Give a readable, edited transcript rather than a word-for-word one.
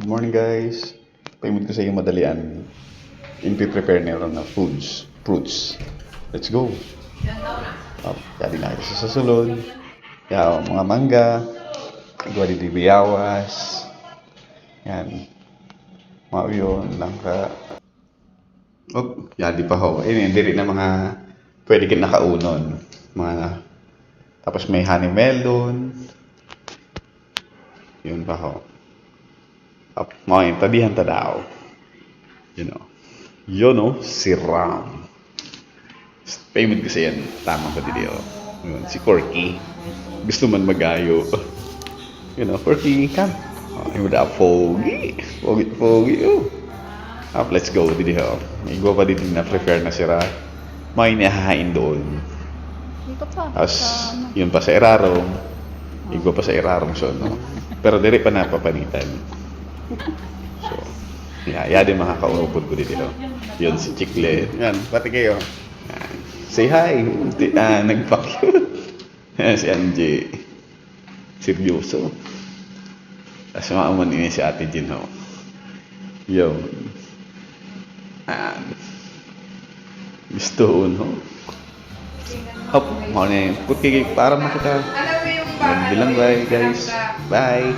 Good morning guys. Paimod ko sa iyo madalian. Prepare na ron na fruits. Let's go. Jadi na ito sa susunod. Mga mangga. Igwa di biyawas. Yan. Mga yun. Langka. Di pa ho. Diri na mga pwede kin nakaunon. Tapos may honey melon. Yun pa ho. Mga tabihan ta daw. Si Ram. Payment kasi yan. Tama ba dito? Si Corky. Gusto man magayo. Corky, come. Yung da Foggy. Foggy. Let's go dito. Igwa pa dito na prepare na sira. May nahahain doon. Tapos, yun pa sa Erarong. Igwa pa sa Erarong so, no? Pero dire pa napapanitan. So, din makakaupod ko dito. Yun si Chikle. Yan, pati kayo. Yan. Say hi. Nagpa-cute. Si Angie. Seryoso. Tapos maaman ini si Ate Jin, ho. Yo. Gusto ho. Hop, mau nih, put para makita. Bilang bye guys. Bye.